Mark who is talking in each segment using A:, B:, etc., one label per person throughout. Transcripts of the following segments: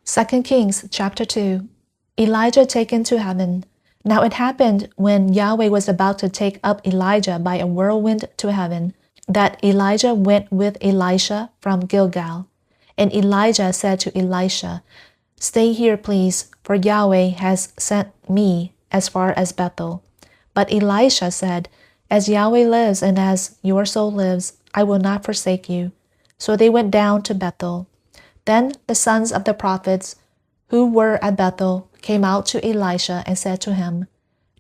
A: 2 Kings chapter 2. Elijah taken to heaven. Now it happened when Yahweh was about to take up Elijah by a whirlwind to heaven, that Elijah went with Elisha from Gilgal. And Elijah said to Elisha, "Stay here, please, for Yahweh has sent me as far as Bethel." But Elisha said, "As Yahweh lives and as your soul lives, I will not forsake you." So they went down to Bethel. Then the sons of the prophets who were at Bethel came out to Elisha and said to him,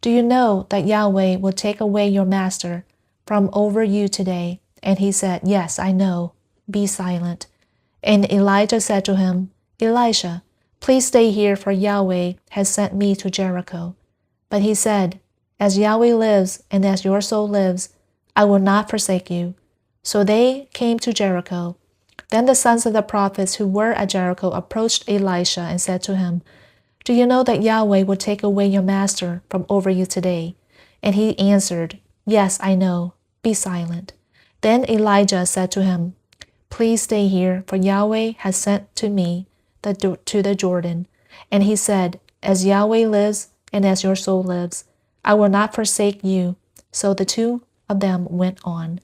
A: "Do you know that Yahweh will take away your master from over you today?" And he said, "Yes, I know. Be silent." And Elijah said to him, "Elisha, please stay here, for Yahweh has sent me to Jericho." But he said, "As Yahweh lives and as your soul lives, I will not forsake you." So they came to Jericho. Then the sons of the prophets who were at Jericho approached Elisha and said to him, "Do you know that Yahweh will take away your master from over you today?" And he answered, "Yes, I know. Be silent." Then Elijah said to him, "Please stay here, for Yahweh has sent to me to the Jordan." And he said, "As Yahweh lives and as your soul lives, I will not forsake you." So the two of them went on.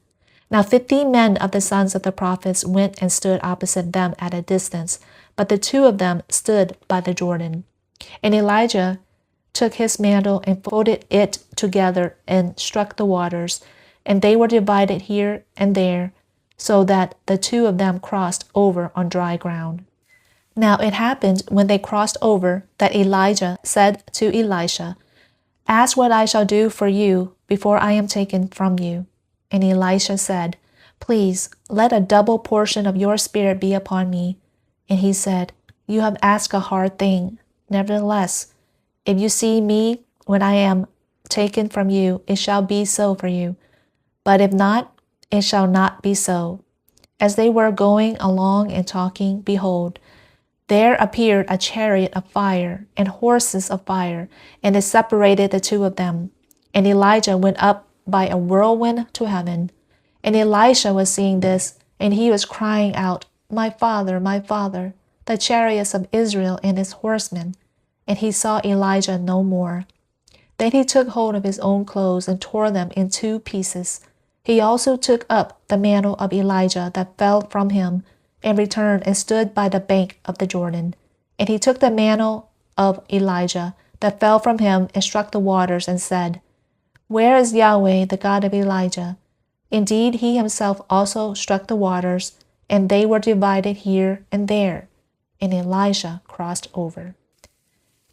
A: Now 50 men of the sons of the prophets went and stood opposite them at a distance, but the two of them stood by the Jordan. And Elijah took his mantle and folded it together and struck the waters, and they were divided here and there, so that the two of them crossed over on dry ground. Now it happened when they crossed over that Elijah said to Elisha, "Ask what I shall do for you before I am taken from you." And Elisha said, "Please, let a double portion of your spirit be upon me." And he said, "You have asked a hard thing. Nevertheless, if you see me when I am taken from you, it shall be so for you. But if not, it shall not be so." As they were going along and talking, behold, there appeared a chariot of fire and horses of fire, and it separated the two of them. And Elijah went up by a whirlwind to heaven. And Elisha was seeing this, and he was crying out, my father, the chariots of Israel and its horsemen." And he saw Elijah no more. Then he took hold of his own clothes and tore them in 2 pieces. He also took up the mantle of Elijah that fell from him, and returned and stood by the bank of the Jordan. And he took the mantle of Elijah that fell from him and struck the waters and said, "Where is Yahweh, the God of Elijah?" Indeed, he himself also struck the waters, and they were divided here and there, and Elisha crossed over.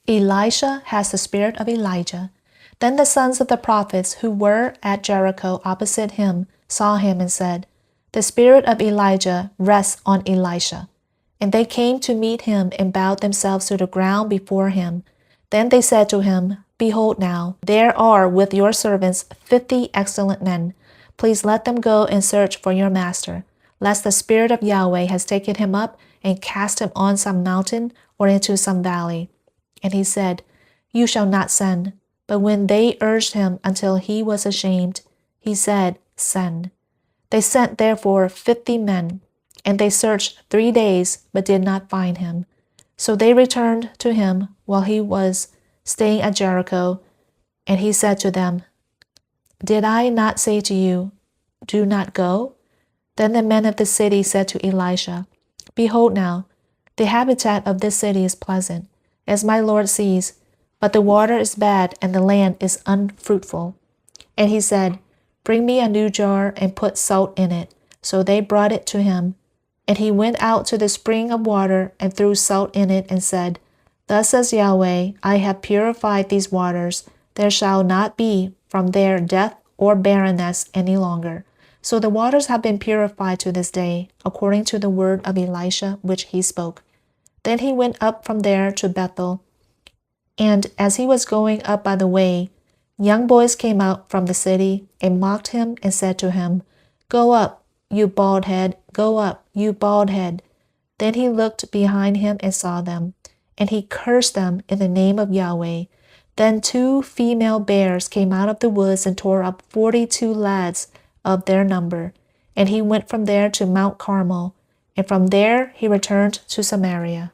A: Elisha has the spirit of Elijah. Then the sons of the prophets who were at Jericho opposite him saw him and said, "The spirit of Elijah rests on Elisha." And they came to meet him and bowed themselves to the ground before him. Then they said to him, "Behold now, there are with your servants 50 excellent men. Please let them go and search for your master, lest the spirit of Yahweh has taken him up and cast him on some mountain or into some valley." And he said, "You shall not send." But when they urged him until he was ashamed, he said, "Send." They sent therefore 50 men, and they searched 3 days, but did not find him. So they returned to him while he was staying at Jericho, and he said to them, "Did I not say to you, do not go?" Then the men of the city said to Elisha, "Behold now, the habitat of this city is pleasant, as my Lord sees, but the water is bad and the land is unfruitful." And he said, "Bring me a new jar and put salt in it." So they brought it to him. And he went out to the spring of water and threw salt in it and said, "Thus says Yahweh, I have purified these waters. There shall not be from there death or barrenness any longer." So the waters have been purified to this day, according to the word of Elisha which he spoke. Then he went up from there to Bethel. And as he was going up by the way, young boys came out from the city and mocked him and said to him, "Go up, you bald head, go up, you bald head." Then he looked behind him and saw them, and he cursed them in the name of Yahweh. Then 2 female bears came out of the woods and tore up 42 lads of their number. And he went from there to Mount Carmel, and from there he returned to Samaria.